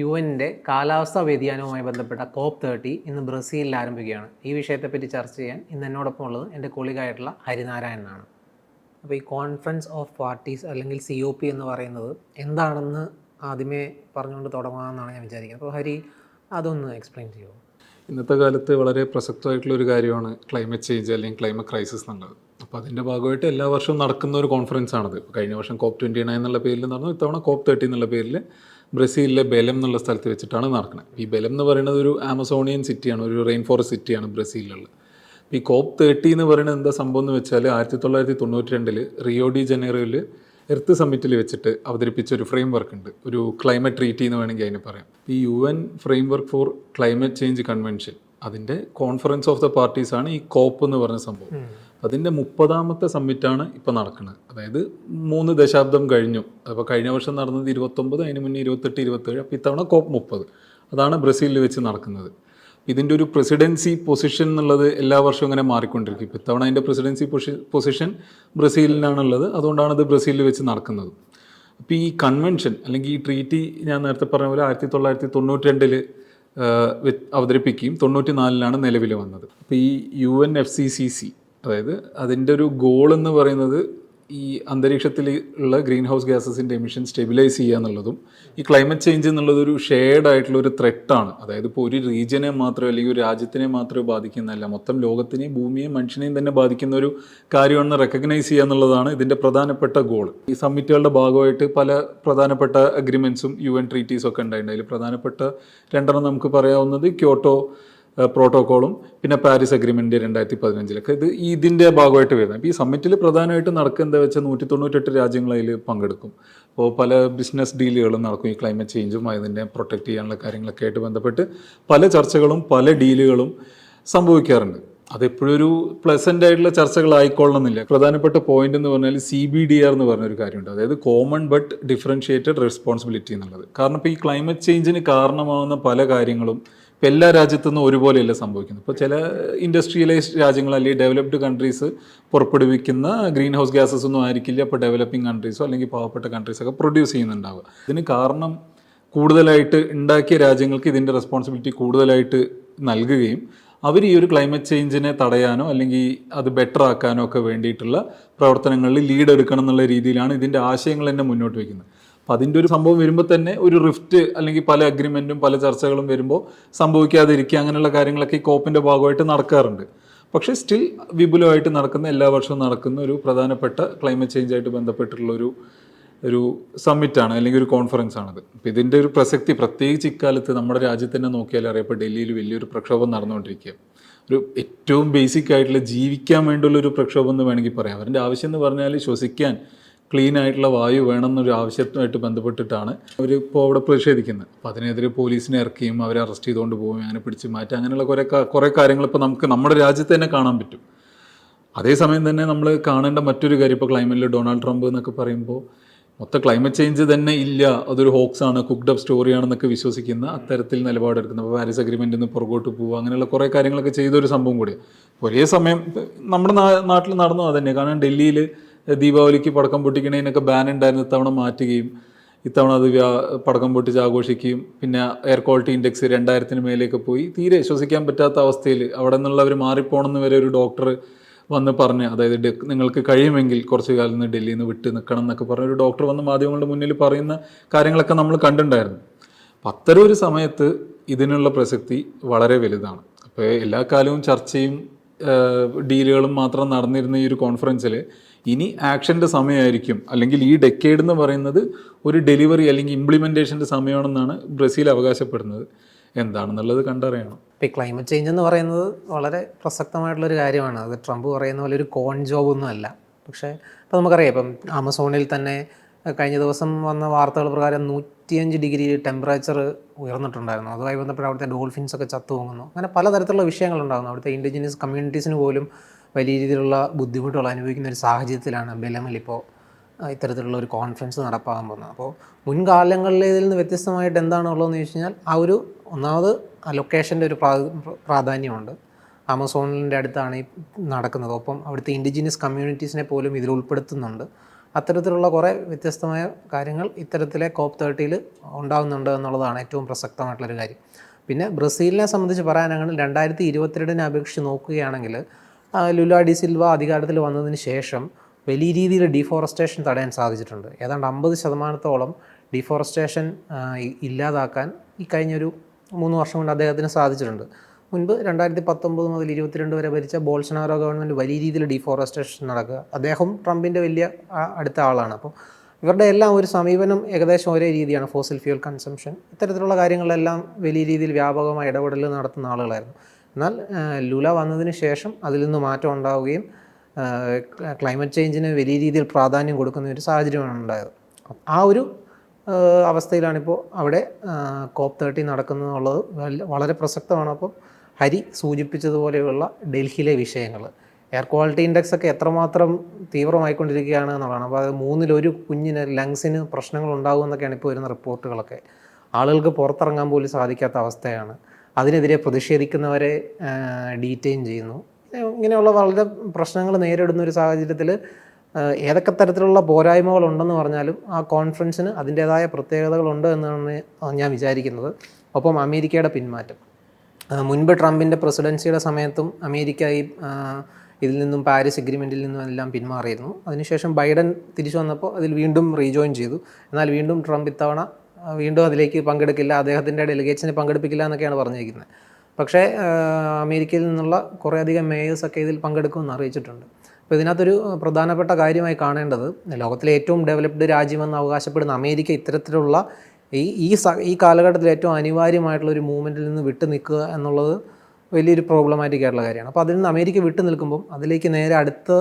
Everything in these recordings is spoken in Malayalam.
യുഎന്നിൻ്റെ കാലാവസ്ഥാ വ്യതിയാനവുമായി ബന്ധപ്പെട്ട COP30 ഇന്ന് ബ്രസീലിൽ ആരംഭിക്കുകയാണ്. ഈ വിഷയത്തെപ്പറ്റി ചർച്ച ചെയ്യാൻ ഇന്ന് എന്നോടൊപ്പം ഉള്ളത് എൻ്റെ കൊളീഗായിട്ടുള്ള ഹരിനാരായണനാണ്. അപ്പോൾ ഈ കോൺഫറൻസ് ഓഫ് പാർട്ടീസ് അല്ലെങ്കിൽ COP എന്ന് പറയുന്നത് എന്താണെന്ന് ആദ്യമേ പറഞ്ഞുകൊണ്ട് തുടങ്ങാമെന്നാണ് ഞാൻ വിചാരിക്കുന്നത്. അപ്പോൾ ഹരി അതൊന്ന് എക്സ്പ്ലെയിൻ ചെയ്യുമോ? ഇന്നത്തെ കാലത്ത് വളരെ പ്രസക്തമായിട്ടുള്ളൊരു കാര്യമാണ് ക്ലൈമറ്റ് ചേഞ്ച് അല്ലെങ്കിൽ ക്ലൈമറ്റ് ക്രൈസിസ് എന്നുള്ളത്. അപ്പോൾ അതിൻ്റെ ഭാഗമായിട്ട് എല്ലാ വർഷവും നടക്കുന്ന ഒരു കോൺഫറൻസ് ആണത്. കഴിഞ്ഞ വർഷം COP29 എന്നുള്ള പേരിൽ നടന്നു, ഇത്തവണ COP30 എന്നുള്ള പേരിൽ ബ്രസീലിലെ ബെലം എന്നുള്ള സ്ഥലത്ത് വെച്ചിട്ടാണ് നടക്കുന്നത്. ഈ ബെലം എന്ന് പറയുന്നത് ഒരു ആമസോണിയൻ സിറ്റിയാണ്, ഒരു റെയിൻ ഫോറസ്റ്റ് സിറ്റിയാണ് ബ്രസീലിലുള്ളത്. ഈ COP30 എന്ന് പറയുന്നത് എന്താ സംഭവം എന്ന് വെച്ചാൽ 1992 റിയോ ഡി ജനീറോയിൽ എർത്ത് സമ്മിറ്റിൽ വെച്ചിട്ട് അവതരിപ്പിച്ച ഒരു ഫ്രെയിം വർക്ക് ഉണ്ട്, ഒരു ക്ലൈമറ്റ് ട്രീറ്റി എന്ന് വേണമെങ്കിൽ അതിന് പറയാം. ഈ UN frame work for climate change convention, അതിൻ്റെ കോൺഫറൻസ് ഓഫ് ദ പാർട്ടീസ് ആണ് ഈ COP എന്ന് പറഞ്ഞ സംഭവം. അതിൻ്റെ 30ാമത്തെ സമ്മിറ്റാണ് ഇപ്പോൾ നടക്കുന്നത്. അതായത് 3 ദശാബ്ദം കഴിഞ്ഞു. അപ്പോൾ കഴിഞ്ഞ വർഷം നടന്നത് 29, അതിന് മുന്നേ 28, 27, അപ്പോൾ ഇത്തവണ COP30 അതാണ് ബ്രസീലിൽ വെച്ച് നടക്കുന്നത്. ഇതിൻ്റെ ഒരു പ്രസിഡൻസി പൊസിഷൻ എന്നുള്ളത് എല്ലാ വർഷവും ഇങ്ങനെ മാറിക്കൊണ്ടിരിക്കും. ഇപ്പോൾ ഇത്തവണ അതിൻ്റെ പ്രസിഡൻസി പൊസിഷൻ ബ്രസീലിനാണുള്ളത്, അതുകൊണ്ടാണ് ഇത് ബ്രസീലിൽ വെച്ച് നടക്കുന്നത്. അപ്പോൾ ഈ കൺവെൻഷൻ അല്ലെങ്കിൽ ഈ ട്രീറ്റി ഞാൻ നേരത്തെ പറഞ്ഞ പോലെ 1992 അവതരിപ്പിക്കുകയും 94 നിലവിൽ വന്നത്. അപ്പോൾ ഈ UNFCCC, അതായത് അതിൻ്റെ ഒരു ഗോൾ എന്ന് പറയുന്നത് ഈ അന്തരീക്ഷത്തിൽ ഉള്ള ഗ്രീൻ ഹൗസ് ഗ്യാസസിൻ്റെ എമിഷൻ സ്റ്റെബിലൈസ് ചെയ്യുക എന്നുള്ളതും, ഈ ക്ലൈമറ്റ് ചേഞ്ച് എന്നുള്ളത് ഒരു ഷെയർഡ് ആയിട്ടുള്ള ഒരു ത്രെട്ടാണ്. അതായത് ഇപ്പോൾ ഒരു റീജിയനെ മാത്രമേ അല്ലെങ്കിൽ ഒരു രാജ്യത്തിനെ മാത്രമേ ബാധിക്കുന്നതല്ല, മൊത്തം ലോകത്തിനെയും ഭൂമിയെയും മനുഷ്യനെയും തന്നെ ബാധിക്കുന്ന ഒരു കാര്യമാണെന്ന് റെക്കഗ്നൈസ് ചെയ്യുക എന്നുള്ളതാണ് ഇതിൻ്റെ പ്രധാനപ്പെട്ട ഗോൾ. ഈ സമ്മിറ്റുകളുടെ ഭാഗമായിട്ട് പല പ്രധാനപ്പെട്ട അഗ്രിമെൻറ്റ്സും UN ട്രീറ്റീസും ഒക്കെ ഉണ്ടായിട്ടുണ്ട്. അതിൽ പ്രധാനപ്പെട്ട 2 നമുക്ക് പറയാവുന്നത് ക്യോട്ടോ പ്രോട്ടോക്കോളും പിന്നെ പാരീസ് അഗ്രിമെൻറ്റ് 2015 ഇത് ഇതിൻ്റെ ഭാഗമായിട്ട് വരുന്നത്. അപ്പോൾ ഈ സമ്മിറ്റിൽ പ്രധാനമായിട്ട് നടക്കുക എന്താ വെച്ചാൽ 198 രാജ്യങ്ങൾ അതിൽ പങ്കെടുക്കും. അപ്പോൾ പല ബിസിനസ് ഡീലുകളും നടക്കും. ഈ ക്ലൈമറ്റ് ചേഞ്ചും അതിനെ പ്രൊട്ടക്റ്റ് ചെയ്യാനുള്ള കാര്യങ്ങളൊക്കെ ആയിട്ട് ബന്ധപ്പെട്ട് പല ചർച്ചകളും പല ഡീലുകളും സംഭവിക്കാറുണ്ട്. അതെപ്പോഴും ഒരു പ്ലസൻ്റ് ആയിട്ടുള്ള ചർച്ചകളായിക്കൊള്ളണമെന്നില്ല. പ്രധാനപ്പെട്ട പോയിന്റ് എന്ന് പറഞ്ഞാൽ CBDR എന്ന് പറഞ്ഞൊരു കാര്യമുണ്ട്, അതായത് കോമൺ ബട്ട് ഡിഫറൻഷിയേറ്റഡ് റെസ്പോൺസിബിലിറ്റി എന്നുള്ളത്. കാരണം ഇപ്പോൾ ഈ ക്ലൈമറ്റ് ചേഞ്ചിന് കാരണമാകുന്ന പല കാര്യങ്ങളും ഇപ്പോൾ എല്ലാ രാജ്യത്തുനിന്നും ഒരുപോലെയല്ല സംഭവിക്കുന്നത്. ഇപ്പോൾ ചില ഇൻഡസ്ട്രിയലൈസ്ഡ് രാജ്യങ്ങൾ അല്ലെങ്കിൽ ഡെവലപ്ഡ് കൺട്രീസ് പുറപ്പെടുവിക്കുന്ന ഗ്രീൻ ഹൗസ് ഗ്യാസസ് ഒന്നും ആയിരിക്കില്ല ഇപ്പോൾ ഡെവലപ്പിംഗ് കൺട്രീസോ അല്ലെങ്കിൽ പാവപ്പെട്ട കൺട്രീസൊക്കെ പ്രൊഡ്യൂസ് ചെയ്യുന്നുണ്ടാവുക. ഇതിന് കാരണം കൂടുതലായിട്ട് ഉണ്ടാക്കിയ രാജ്യങ്ങൾക്ക് ഇതിൻ്റെ റെസ്പോൺസിബിലിറ്റി കൂടുതലായിട്ട് നൽകുകയും അവർ ഈ ഒരു ക്ലൈമറ്റ് ചേഞ്ചിനെ തടയാനോ അല്ലെങ്കിൽ അത് ബെറ്റർ ആക്കാനോ ഒക്കെ വേണ്ടിയിട്ടുള്ള പ്രവർത്തനങ്ങളിൽ ലീഡ് എടുക്കണം എന്നുള്ള രീതിയിലാണ് ഇതിൻ്റെ ആശയങ്ങൾ തന്നെ മുന്നോട്ട് വയ്ക്കുന്നത്. അപ്പോൾ അതിൻ്റെ ഒരു സംഭവം വരുമ്പോൾ തന്നെ ഒരു റിഫ്റ്റ് അല്ലെങ്കിൽ പല അഗ്രിമെൻറ്റും പല ചർച്ചകളും വരുമ്പോൾ സംഭവിക്കാതിരിക്കുക അങ്ങനെയുള്ള കാര്യങ്ങളൊക്കെ ഈ COPൻ്റെ ഭാഗമായിട്ട് നടക്കാറുണ്ട്. പക്ഷേ സ്റ്റിൽ വിപുലമായിട്ട് നടക്കുന്ന, എല്ലാ വർഷവും നടക്കുന്ന ഒരു പ്രധാനപ്പെട്ട ക്ലൈമറ്റ് ചേഞ്ചായിട്ട് ബന്ധപ്പെട്ടിട്ടുള്ള ഒരു സമ്മിറ്റാണ് അല്ലെങ്കിൽ ഒരു കോൺഫറൻസ് ആണത്. അപ്പോൾ ഇതിൻ്റെ ഒരു പ്രസക്തി പ്രത്യേകിച്ച് ഇക്കാലത്ത് നമ്മുടെ രാജ്യത്ത് തന്നെ നോക്കിയാൽ അറിയാം. ഇപ്പോൾ ഡൽഹിയിൽ വലിയൊരു പ്രക്ഷോഭം നടന്നുകൊണ്ടിരിക്കുക, ഒരു ഏറ്റവും ബേസിക് ആയിട്ടുള്ള ജീവിക്കാൻ വേണ്ടിയുള്ളൊരു പ്രക്ഷോഭം എന്ന് വേണമെങ്കിൽ പറയാം. അവരുടെ ആവശ്യം എന്ന് പറഞ്ഞാൽ ശ്വസിക്കാൻ ക്ലീൻ ആയിട്ടുള്ള വായു വേണമെന്നൊരു ആവശ്യമായിട്ട് ബന്ധപ്പെട്ടിട്ടാണ് അവരിപ്പോൾ അവിടെ പ്രതിഷേധിക്കുന്നത്. അപ്പോൾ അതിനെതിരെ പോലീസിനെ ഇറക്കിയും അവരെ അറസ്റ്റ് ചെയ്തുകൊണ്ട് പോവുകയും അങ്ങനെ പിടിച്ച് മാറ്റുക അങ്ങനെയുള്ള കുറേ കാര്യങ്ങൾ ഇപ്പോൾ നമുക്ക് നമ്മുടെ രാജ്യത്ത് തന്നെ കാണാൻ പറ്റും. അതേസമയം തന്നെ നമ്മൾ കാണേണ്ട മറ്റൊരു കാര്യം, ഇപ്പോൾ ക്ലൈമറ്റിൽ ഡൊണാൾഡ് ട്രംപ് എന്നൊക്കെ പറയുമ്പോൾ മൊത്തം ക്ലൈമറ്റ് ചേഞ്ച് തന്നെ ഇല്ല, അതൊരു ഹോക്സ് ആണ്, കുക്ക്ഡ് അപ്പ് സ്റ്റോറിയാണെന്നൊക്കെ വിശ്വസിക്കുന്ന അത്തരത്തിൽ നിലപാടെടുക്കുന്നത്. അപ്പോൾ പാരീസ് അഗ്രിമെൻറ്റിൽ നിന്ന് പുറകോട്ട് പോവുക അങ്ങനെയുള്ള കുറേ കാര്യങ്ങളൊക്കെ ചെയ്തൊരു സംഭവം കൂടിയാണ്. ഒരേ സമയം നമ്മുടെ നാട്ടിൽ നടന്നു അതന്നെ. കാരണം ഡൽഹിയിൽ ദീപാവലിക്ക് പടക്കം പൊട്ടിക്കണതിനൊക്കെ ബാൻ ഉണ്ടായിരുന്നു, ഇത്തവണ മാറ്റുകയും ഇത്തവണ അത് പടക്കം പൊട്ടിച്ച് ആഘോഷിക്കുകയും പിന്നെ എയർ ക്വാളിറ്റി ഇൻഡെക്സ് 2000 മേലേക്ക് പോയി തീരെ ശ്വസിക്കാൻ പറ്റാത്ത അവസ്ഥയിൽ അവിടെ നിന്നുള്ളവർ മാറിപ്പോണമെന്ന് വരെ ഒരു ഡോക്ടർ വന്ന് പറഞ്ഞ്, അതായത് നിങ്ങൾക്ക് കഴിയുമെങ്കിൽ കുറച്ച് കാലം നിന്ന് ഡൽഹിയിൽ നിന്ന് വിട്ട് നിൽക്കണം എന്നൊക്കെ പറഞ്ഞൊരു ഡോക്ടർ വന്ന് മാധ്യമങ്ങളുടെ മുന്നിൽ പറയുന്ന കാര്യങ്ങളൊക്കെ നമ്മൾ കണ്ടിട്ടുണ്ടായിരുന്നു. അപ്പം അത്തരം ഒരു സമയത്ത് ഇതിനുള്ള പ്രസക്തി വളരെ വലുതാണ്. അപ്പോൾ എല്ലാ കാലവും ചർച്ചയും ഡീലുകളും മാത്രം നടന്നിരുന്ന ഈ ഒരു കോൺഫറൻസിൽ ഇനി ആക്ഷൻ്റെ സമയമായിരിക്കും, അല്ലെങ്കിൽ ഈ ഡെക്കേഡ് എന്ന് പറയുന്നത് ഒരു ഡെലിവറി അല്ലെങ്കിൽ ഇംപ്ലിമെൻറ്റേഷൻ്റെ സമയമാണെന്നാണ് ബ്രസീൽ അവകാശപ്പെടുന്നത്. എന്താണെന്നുള്ളത് കണ്ടറിയണം. ഇപ്പോൾ ഈ ക്ലൈമറ്റ് ചേഞ്ച് എന്ന് പറയുന്നത് വളരെ പ്രസക്തമായിട്ടുള്ളൊരു കാര്യമാണ്. അത് ട്രംപ് പറയുന്ന പോലെ ഒരു കോൺ ജോബൊന്നും അല്ല. പക്ഷേ ഇപ്പോൾ നമുക്കറിയാം, ഇപ്പം ആമസോണിൽ തന്നെ കഴിഞ്ഞ ദിവസം വന്ന വാർത്തകൾ പ്രകാരം 105 ഡിഗ്രി ടെമ്പറേച്ചർ ഉയർന്നിട്ടുണ്ടായിരുന്നു. അതുമായി ബന്ധപ്പെട്ട് അവിടുത്തെ ഡോൾഫിൻസൊക്കെ ചത്തു പോകുന്നു. അങ്ങനെ പലതരത്തിലുള്ള വിഷയങ്ങളുണ്ടാകുന്നു. അവിടുത്തെ ഇൻഡിജിനസ് കമ്മ്യൂണിറ്റീസിന് പോലും വലിയ രീതിയിലുള്ള ബുദ്ധിമുട്ടുകൾ അനുഭവിക്കുന്ന ഒരു സാഹചര്യത്തിലാണ് ബെലമിൽ ഇപ്പോൾ ഇത്തരത്തിലുള്ള ഒരു കോൺഫറൻസ് നടപ്പാകാൻ പോകുന്നത്. അപ്പോൾ മുൻകാലങ്ങളിലേതിൽ നിന്ന് വ്യത്യസ്തമായിട്ട് എന്താണ് ഉള്ളതെന്ന് ചോദിച്ചു കഴിഞ്ഞാൽ ഒന്നാമത് ലൊക്കേഷൻ്റെ ഒരു പ്രാധാന്യമുണ്ട്. ആമസോണിൻ്റെ അടുത്താണ് ഈ നടക്കുന്നത്. ഒപ്പം അവിടുത്തെ ഇൻഡിജിനസ് കമ്മ്യൂണിറ്റീസിനെ പോലും ഇതിൽ ഉൾപ്പെടുത്തുന്നുണ്ട്. അത്തരത്തിലുള്ള കുറേ വ്യത്യസ്തമായ കാര്യങ്ങൾ ഇത്തരത്തിലെ COP30 ഉണ്ടാകുന്നുണ്ട് എന്നുള്ളതാണ് ഏറ്റവും പ്രസക്തമായിട്ടുള്ളൊരു കാര്യം. പിന്നെ ബ്രസീലിനെ സംബന്ധിച്ച് പറയാനാണെങ്കിൽ 2022 അപേക്ഷിച്ച് നോക്കുകയാണെങ്കിൽ ലുല ഡി സിൽവ അധികാരത്തിൽ വന്നതിന് ശേഷം വലിയ രീതിയിൽ ഡീഫോറസ്റ്റേഷൻ തടയാൻ സാധിച്ചിട്ടുണ്ട്. ഏതാണ്ട് 50% ഡീഫോറസ്റ്റേഷൻ ഇല്ലാതാക്കാൻ ഈ കഴിഞ്ഞൊരു 3 വർഷം കൊണ്ട് അദ്ദേഹത്തിന് സാധിച്ചിട്ടുണ്ട്. മുൻപ് 2019 മുതൽ 2022 വരെ ഭരിച്ച ബോൾസനാരോ ഗവൺമെൻറ് വലിയ രീതിയിൽ ഡീഫോറസ്റ്റേഷൻ നടക്കുക. അദ്ദേഹം ട്രംപിൻ്റെ വലിയ അടുത്ത ആളാണ്. അപ്പോൾ ഇവരുടെ എല്ലാം ഒരു സമീപനം ഏകദേശം ഒരേ രീതിയാണ്. ഫോസിൽ ഫ്യൂൽ കൺസംഷൻ ഇത്തരത്തിലുള്ള കാര്യങ്ങളെല്ലാം വലിയ രീതിയിൽ വ്യാപകമായി ഇടപെടൽ നടത്തുന്ന ആളുകളായിരുന്നു. എന്നാൽ ലുല വന്നതിന് ശേഷം അതിൽ നിന്ന് മാറ്റം ഉണ്ടാവുകയും ക്ലൈമറ്റ് ചേഞ്ചിന് വലിയ രീതിയിൽ പ്രാധാന്യം കൊടുക്കുന്ന ഒരു സാഹചര്യമാണ് ഉണ്ടായത്. ആ ഒരു അവസ്ഥയിലാണിപ്പോൾ അവിടെ COP30 നടക്കുന്നതെന്നുള്ളത് വളരെ പ്രസക്തമാണ്. അപ്പോൾ ഹരി സൂചിപ്പിച്ചതുപോലെയുള്ള ഡൽഹിയിലെ വിഷയങ്ങൾ, എയർ ക്വാളിറ്റി ഇൻഡെക്സ് ഒക്കെ എത്രമാത്രം തീവ്രമായിക്കൊണ്ടിരിക്കുകയാണ് എന്നുള്ളതാണ്. അപ്പോൾ അത് 1/3 കുഞ്ഞിന് ലങ്സിന് പ്രശ്നങ്ങൾ ഉണ്ടാകുമെന്നൊക്കെയാണ് ഇപ്പോൾ വരുന്ന റിപ്പോർട്ടുകളൊക്കെ. ആളുകൾക്ക് പുറത്തിറങ്ങാൻ പോലും സാധിക്കാത്ത അവസ്ഥയാണ്. അതിനെതിരെ പ്രതിഷേധിക്കുന്നവരെ ഡീറ്റെയിൻ ചെയ്യുന്നു. ഇങ്ങനെയുള്ള വളരെ പ്രശ്നങ്ങൾ നേരിടുന്ന ഒരു സാഹചര്യത്തിൽ ഏതൊക്കെ തരത്തിലുള്ള പോരായ്മകളുണ്ടെന്ന് പറഞ്ഞാലും ആ കോൺഫറൻസിന് അതിൻ്റേതായ പ്രത്യേകതകളുണ്ട് എന്നാണ് ഞാൻ വിചാരിക്കുന്നത്. ഒപ്പം അമേരിക്കയുടെ പിന്മാറ്റം, മുൻപ് ട്രംപിൻ്റെ പ്രസിഡൻസിയുടെ സമയത്തും അമേരിക്ക ഇതിൽ നിന്നും പാരീസ് എഗ്രിമെൻറ്റിൽ നിന്നും എല്ലാം പിന്മാറിയിരുന്നു. അതിനുശേഷം ബൈഡൻ തിരിച്ചു വന്നപ്പോൾ അതിൽ വീണ്ടും റീജോയിൻ ചെയ്തു. എന്നാൽ വീണ്ടും ട്രംപ് ഇത്തവണ വീണ്ടും അതിലേക്ക് പങ്കെടുക്കില്ല, അദ്ദേഹത്തിൻ്റെ ഡെലിഗേറ്റ്സിനെ പങ്കെടുപ്പിക്കില്ല എന്നൊക്കെയാണ് പറഞ്ഞിരിക്കുന്നത്. പക്ഷേ അമേരിക്കയിൽ നിന്നുള്ള കുറേയധികം മേയേഴ്സൊക്കെ ഇതിൽ പങ്കെടുക്കുമെന്ന് അറിയിച്ചിട്ടുണ്ട്. അപ്പോൾ ഇതിനകത്തൊരു പ്രധാനപ്പെട്ട കാര്യമായി കാണേണ്ടത്, ലോകത്തിലെ ഏറ്റവും ഡെവലപ്ഡ് രാജ്യമെന്ന് അവകാശപ്പെടുന്ന അമേരിക്ക ഇത്തരത്തിലുള്ള ഈ കാലഘട്ടത്തിൽ ഏറ്റവും അനിവാര്യമായിട്ടുള്ളൊരു മൂവ്മെൻറ്റിൽ നിന്ന് വിട്ടു നിൽക്കുക എന്നുള്ളത് വലിയൊരു പ്രോബ്ലമാറ്റിക് ആയിട്ടുള്ള കാര്യമാണ്. അപ്പോൾ അതിൽ നിന്ന് അമേരിക്ക വിട്ടു നിൽക്കുമ്പം അതിലേക്ക് നേരെ അടുത്ത്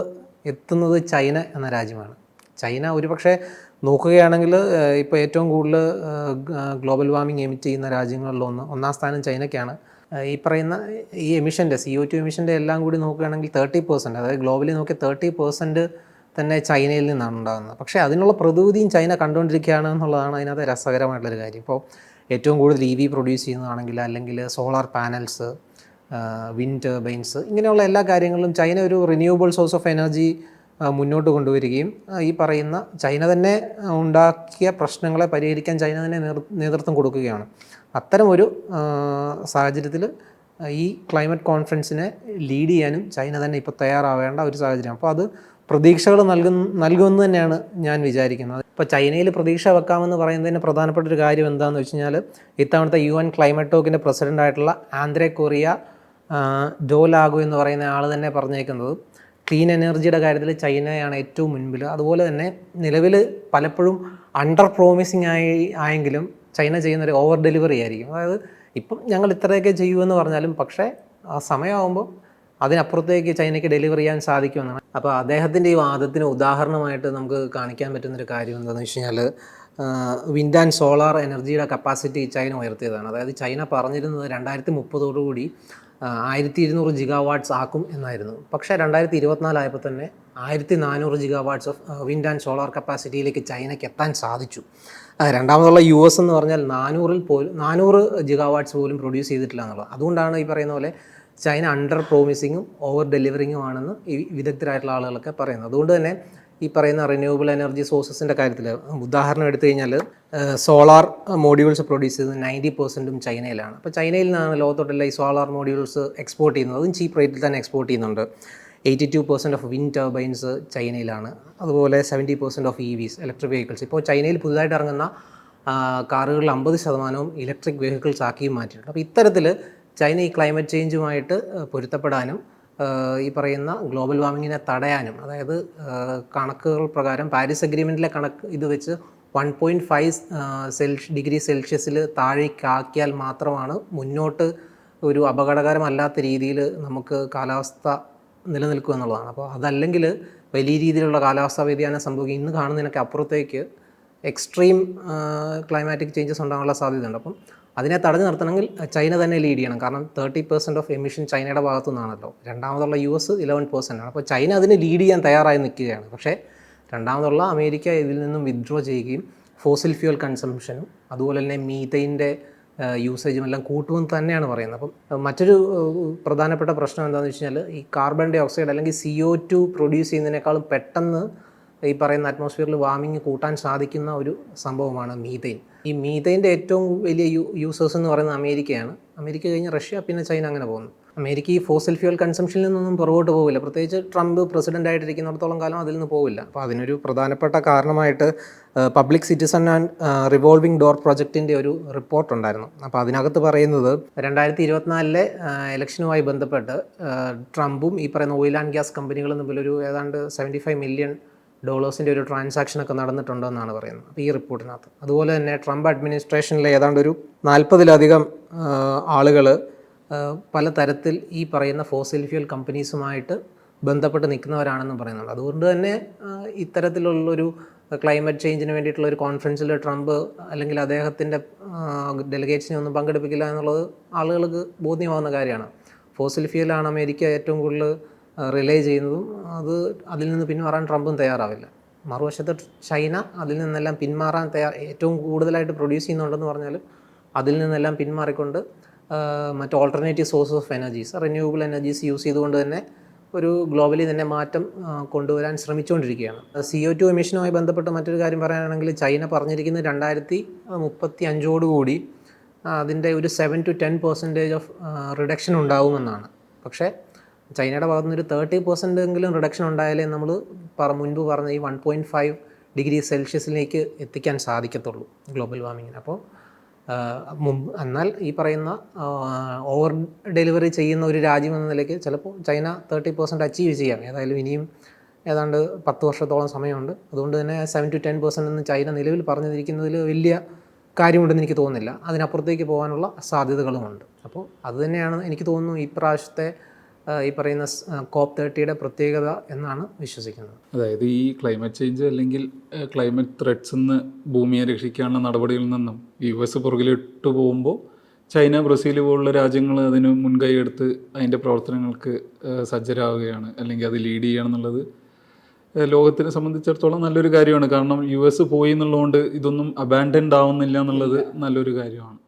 എത്തുന്നത് ചൈന എന്ന രാജ്യമാണ്. ചൈന ഒരുപക്ഷെ നോക്കുകയാണെങ്കിൽ ഇപ്പോൾ ഏറ്റവും കൂടുതൽ ഗ്ലോബൽ വാർമിംഗ് എമിറ്റ് ചെയ്യുന്ന രാജ്യങ്ങളിലൊന്ന് ഒന്നാം സ്ഥാനം ചൈനയ്ക്കാണ്. ഈ പറയുന്ന ഈ എമിഷൻ്റെ CO2 എമിഷൻ്റെ എല്ലാം കൂടി നോക്കുകയാണെങ്കിൽ 30%, അതായത് ഗ്ലോബലി നോക്കിയ 30% തന്നെ ചൈനയിൽ നിന്നാണ് ഉണ്ടാകുന്നത്. പക്ഷേ അതിനുള്ള പ്രതിവിധിയും ചൈന കണ്ടുകൊണ്ടിരിക്കുകയാണ് എന്നുള്ളതാണ് അതിനകത്ത് രസകരമായിട്ടുള്ളൊരു കാര്യം. ഇപ്പോൾ ഏറ്റവും കൂടുതൽ EV പ്രൊഡ്യൂസ് ചെയ്യുന്നതാണെങ്കിൽ, അല്ലെങ്കിൽ സോളാർ പാനൽസ്, വിൻഡ് ടർബൈൻസ്, ഇങ്ങനെയുള്ള എല്ലാ കാര്യങ്ങളിലും ചൈന ഒരു റിന്യൂവബിൾ സോഴ്സ് ഓഫ് എനർജി മുന്നോട്ട് കൊണ്ടുവരികയും ഈ പറയുന്ന ചൈന തന്നെ ഉണ്ടാക്കിയ പ്രശ്നങ്ങളെ പരിഹരിക്കാൻ ചൈന തന്നെ നേതൃത്വം കൊടുക്കുകയാണ്. അത്തരം ഒരു സാഹചര്യത്തിൽ ഈ ക്ലൈമറ്റ് കോൺഫറൻസിനെ ലീഡ് ചെയ്യാനും ചൈന തന്നെ ഇപ്പോൾ തയ്യാറാവേണ്ട ഒരു സാഹചര്യം. അപ്പോൾ അത് പ്രതീക്ഷകൾ നൽകുമെന്ന് തന്നെയാണ് ഞാൻ വിചാരിക്കുന്നത്. ഇപ്പോൾ ചൈനയിൽ പ്രതീക്ഷ വെക്കാമെന്ന് പറയുന്നതിന് പ്രധാനപ്പെട്ട ഒരു കാര്യം എന്താണെന്ന് വെച്ച് കഴിഞ്ഞാൽ, ഇത്തവണത്തെ UN ക്ലൈമറ്റ് ടോക്കിൻ്റെ പ്രസിഡൻ്റായിട്ടുള്ള ആന്ദ്രേ കൊറിയ ഡോ ലാഗോ എന്ന് പറയുന്ന ആൾ തന്നെ പറഞ്ഞേക്കുന്നത് ക്ലീൻ എനർജിയുടെ കാര്യത്തിൽ ചൈനയാണ് ഏറ്റവും മുൻപിൽ. അതുപോലെ തന്നെ നിലവിൽ പലപ്പോഴും അണ്ടർ പ്രോമിസിങ് ആയെങ്കിലും ചൈന ചെയ്യുന്നൊരു ഓവർ ഡെലിവറി ആയിരിക്കും. അതായത് ഇപ്പം ഞങ്ങൾ ഇത്രയൊക്കെ ചെയ്യുമെന്ന് പറഞ്ഞാലും പക്ഷേ ആ സമയമാകുമ്പോൾ അതിനപ്പുറത്തേക്ക് ചൈനയ്ക്ക് ഡെലിവർ ചെയ്യാൻ സാധിക്കുമെന്നാണ്. അപ്പോൾ അദ്ദേഹത്തിൻ്റെ ഈ വാദത്തിന് ഉദാഹരണമായിട്ട് നമുക്ക് കാണിക്കാൻ പറ്റുന്നൊരു കാര്യം എന്താണെന്ന് വെച്ച് കഴിഞ്ഞാൽ, വിൻഡ് ആൻഡ് സോളാർ എനർജിയുടെ കപ്പാസിറ്റി ചൈന ഉയർത്തിയതാണ്. അതായത് ചൈന പറഞ്ഞിരുന്നത് 2030 1200 ജിഗാവാട്ട്സ് ആക്കും എന്നായിരുന്നു. പക്ഷേ 2024 ആയപ്പോൾ തന്നെ 1400 ജിഗാവാട്ട്സ് ഓഫ് വിൻഡ് ആൻഡ് സോളാർ കപ്പാസിറ്റിയിലേക്ക് ചൈനയ്ക്ക് എത്താൻ സാധിച്ചു. രണ്ടാമതുള്ള US എന്ന് പറഞ്ഞാൽ 400 ജിഗാവാട്ട്സ് പോലും പ്രൊഡ്യൂസ് ചെയ്തിട്ടില്ല എന്നുള്ളത്. അതുകൊണ്ടാണ് ഈ പറയുന്ന പോലെ ചൈന അണ്ടർ പ്രോമിസിങ്ങും ഓവർ ഡെലിവറിങ്ങും ആണെന്ന് ഈ വിദഗ്ധരായിട്ടുള്ള ആളുകളൊക്കെ പറയുന്നത്. അതുകൊണ്ട് തന്നെ ഈ പറയുന്ന റിന്യൂവബിൾ എനർജി സോഴ്സസിൻ്റെ കാര്യത്തിൽ ഉദാഹരണം എടുത്തു കഴിഞ്ഞാൽ, സോളാർ മോഡ്യൂൾസ് പ്രൊഡ്യൂസ് ചെയ്തത് 90% ചൈനയിലാണ്. അപ്പോൾ ചൈനയിൽ നിന്നാണ് ലോകത്തോട്ടുള്ള ഈ സോളാർ മോഡ്യൂൾസ് എക്സ്പോർട്ട് ചെയ്യുന്നത്. അതും ചീപ്പ് റേറ്റിൽ തന്നെ എക്സ്പോർട്ട് ചെയ്യുന്നുണ്ട്. 82% ഓഫ് വിൻഡ് ടർബൈൻസ് ചൈനയിലാണ്. അതുപോലെ 70% ഓഫ് EVs, ഇലക്ട്രിക് വെഹിക്കിൾസ്. ഇപ്പോൾ ചൈനയിൽ പുതുതായിട്ട് ഇറങ്ങുന്ന കാറുകളിൽ 50% ഇലക്ട്രിക് വെഹിക്കിൾസ് ആക്കിയും മാറ്റിയിട്ടുണ്ട്. അപ്പോൾ ഇത്തരത്തിൽ ചൈന ഈ ക്ലൈമറ്റ് ചേഞ്ചുമായിട്ട് പൊരുത്തപ്പെടാനും ഈ പറയുന്ന ഗ്ലോബൽ വാർമിങ്ങിനെ തടയാനും, അതായത് കണക്കുകൾ പ്രകാരം പാരീസ് അഗ്രിമെൻറ്റിലെ കണക്ക് ഇത് വെച്ച് 1.5 ഡിഗ്രി സെൽഷ്യസിൽ താഴേക്കാക്കിയാൽ മാത്രമാണ് മുന്നോട്ട് ഒരു അപകടകരമല്ലാത്ത രീതിയിൽ നമുക്ക് കാലാവസ്ഥ നിലനിൽക്കുക എന്നുള്ളതാണ്. അപ്പോൾ അതല്ലെങ്കിൽ വലിയ രീതിയിലുള്ള കാലാവസ്ഥാ വ്യതിയാനം സംഭവിക്കും. ഇന്ന് കാണുന്നതിനൊക്കെ അപ്പുറത്തേക്ക് എക്സ്ട്രീം ക്ലൈമാറ്റിക് ചേഞ്ചസ് ഉണ്ടാകാനുള്ള സാധ്യതയുണ്ട്. അപ്പം അതിനെ തടഞ്ഞു നിർത്തണമെങ്കിൽ ചൈന തന്നെ ലീഡ് ചെയ്യണം. കാരണം 30% ഓഫ് എമിഷൻ ചൈനയുടെ ഭാഗത്തു നിന്നാണല്ലോ. രണ്ടാമതുള്ള US 11% ആണ്. അപ്പോൾ ചൈന അതിന് ലീഡ് ചെയ്യാൻ തയ്യാറായി നിൽക്കുകയാണ്. പക്ഷേ രണ്ടാമതുള്ള അമേരിക്ക ഇതിൽ നിന്നും വിത്ഡ്രോ ചെയ്യുകയും ഫോസിൽ ഫ്യൂൽ കൺസംഷനും അതുപോലെ തന്നെ മീഥൈൻ്റെ യൂസേജും എല്ലാം കൂട്ടുമെന്ന് തന്നെയാണ് പറയുന്നത്. അപ്പം മറ്റൊരു പ്രധാനപ്പെട്ട പ്രശ്നം എന്താണെന്ന് വെച്ച് കഴിഞ്ഞാൽ, ഈ കാർബൺ ഡൈ ഓക്സൈഡ് അല്ലെങ്കിൽ CO2 പ്രൊഡ്യൂസ് ചെയ്യുന്നതിനേക്കാളും പെട്ടെന്ന് ഈ പറയുന്ന അറ്റ്മോസ്ഫിയറിൽ വാർമിംഗ് കൂട്ടാൻ സാധിക്കുന്ന ഒരു സംഭവമാണ് മീഥെയിൻ. ഈ മീഥെയിൻ്റെ ഏറ്റവും വലിയ യൂസേഴ്സ് എന്ന് പറയുന്നത് അമേരിക്കയാണ്. അമേരിക്ക കഴിഞ്ഞ് റഷ്യ, പിന്നെ ചൈന, അങ്ങനെ പോകുന്നു. അമേരിക്ക ഈ ഫോസിൽ ഫ്യൂൽ കൺസംഷനിൽ നിന്നൊന്നും പുറകോട്ട് പോകില്ല. പ്രത്യേകിച്ച് ട്രംപ് പ്രസിഡൻ്റ് ആയിട്ടിരിക്കുന്നിടത്തോളം കാലം അതിൽ നിന്ന് പോകില്ല. അപ്പോൾ അതിനൊരു പ്രധാനപ്പെട്ട കാരണമായിട്ട് public citizen and revolving door പ്രൊജക്റ്റിൻ്റെ ഒരു റിപ്പോർട്ടുണ്ടായിരുന്നു. അപ്പോൾ അതിനകത്ത് പറയുന്നത് 2024 ഇലക്ഷനുമായി ബന്ധപ്പെട്ട് ട്രംപും ഈ പറയുന്ന ഓയിൽ ആൻഡ് ഗ്യാസ് കമ്പനികളും തമ്മിലൊരു ഏതാണ്ട് $75 മില്യൺ ഒരു ട്രാൻസാക്ഷനൊക്കെ നടന്നിട്ടുണ്ടെന്നാണ് പറയുന്നത് അപ്പോൾ ഈ റിപ്പോർട്ടിനകത്ത്. അതുപോലെ തന്നെ ട്രംപ് അഡ്മിനിസ്ട്രേഷനിലെ ഏതാണ്ട് ഒരു 40-ലധികം ആളുകൾ പല തരത്തിൽ ഈ പറയുന്ന ഫോസിൽ ഫ്യൂൽ കമ്പനീസുമായിട്ട് ബന്ധപ്പെട്ട് നിൽക്കുന്നവരാണെന്നും പറയുന്നുണ്ട്. അതുകൊണ്ട് തന്നെ ഇത്തരത്തിലുള്ളൊരു ക്ലൈമറ്റ് ചേഞ്ചിന് വേണ്ടിയിട്ടുള്ള ഒരു കോൺഫറൻസിൽ ട്രംപ് അല്ലെങ്കിൽ അദ്ദേഹത്തിൻ്റെ ഡെലിഗേറ്റ്സിനെ ഒന്നും പങ്കെടുപ്പിക്കില്ല എന്നുള്ളത് ആളുകൾക്ക് ബോധ്യമാകുന്ന കാര്യമാണ്. ഫോസിൽ ഫ്യൂലാണ് അമേരിക്ക ഏറ്റവും കൂടുതൽ റിലേ ചെയ്യുന്നതും അതിൽ നിന്ന് പിന്മാറാൻ ട്രംപും തയ്യാറാവില്ല. മറുവശത്ത് ചൈന അതിൽ നിന്നെല്ലാം പിന്മാറാൻ ഏറ്റവും കൂടുതലായിട്ട് പ്രൊഡ്യൂസ് ചെയ്യുന്നുണ്ടെന്ന് പറഞ്ഞാൽ അതിൽ നിന്നെല്ലാം പിന്മാറിക്കൊണ്ട് മറ്റ് alternative sources of energies, renewable energies use ചെയ്തുകൊണ്ട് തന്നെ ഒരു ഗ്ലോബലി തന്നെ മാറ്റം കൊണ്ടുവരാൻ ശ്രമിച്ചുകൊണ്ടിരിക്കുകയാണ്. CO2 എമിഷനുമായി ബന്ധപ്പെട്ട് മറ്റൊരു കാര്യം പറയാനാണെങ്കിൽ ചൈന പറഞ്ഞിരിക്കുന്നത് 2035 അതിൻ്റെ ഒരു 7 to 10% ഓഫ് റിഡക്ഷൻ ഉണ്ടാവുമെന്നാണ്. പക്ഷേ ചൈനയുടെ ഭാഗത്തുനിന്ന് ഒരു 30% എങ്കിലും റിഡക്ഷൻ ഉണ്ടായാലേ നമ്മൾ മുൻപ് പറഞ്ഞ ഈ 1.5 ഡിഗ്രി സെൽഷ്യസിലേക്ക് എത്തിക്കാൻ സാധിക്കത്തുള്ളൂ ഗ്ലോബൽ വാർമിങ്ങിന്. അപ്പോൾ എന്നാൽ ഈ പറയുന്ന ഓവർ ഡെലിവറി ചെയ്യുന്ന ഒരു രാജ്യം എന്ന നിലയ്ക്ക് ചിലപ്പോൾ ചൈന 30% അച്ചീവ് ചെയ്യാം. ഏതായാലും ഇനിയും ഏതാണ്ട് 10 വർഷത്തോളം സമയമുണ്ട്. അതുകൊണ്ട് തന്നെ 7 to 10% എന്ന് ചൈന നിലവിൽ പറഞ്ഞിരിക്കുന്നതിൽ വലിയ കാര്യമുണ്ടെന്ന് എനിക്ക് തോന്നുന്നില്ല. അതിനപ്പുറത്തേക്ക് പോകാനുള്ള സാധ്യതകളുമുണ്ട്. അപ്പോൾ അതുതന്നെയാണ് എനിക്ക് തോന്നുന്നു ഇപ്രാവശ്യത്തെ ഈ പറയുന്ന COP30 പ്രത്യേകത എന്നാണ് വിശ്വസിക്കുന്നത്. അതായത് ഈ ക്ലൈമറ്റ് ചേഞ്ച് അല്ലെങ്കിൽ ക്ലൈമറ്റ് ത്രെഡ്സ് നിന്ന് ഭൂമിയെ രക്ഷിക്കാനുള്ള നടപടികളിൽ നിന്നും US പുറകിലിട്ട് പോകുമ്പോൾ ചൈന, ബ്രസീൽ പോലുള്ള രാജ്യങ്ങൾ അതിന് മുൻകൈ എടുത്ത് അതിൻ്റെ പ്രവർത്തനങ്ങൾക്ക് സജ്ജരാവുകയാണ്, അല്ലെങ്കിൽ അത് ലീഡ് ചെയ്യുകയാണെന്നുള്ളത് ലോകത്തിനെ സംബന്ധിച്ചിടത്തോളം നല്ലൊരു കാര്യമാണ്. കാരണം US പോയി എന്നുള്ളതുകൊണ്ട് ഇതൊന്നും അബാൻഡൻഡ് ആവുന്നില്ല എന്നുള്ളത് നല്ലൊരു കാര്യമാണ്.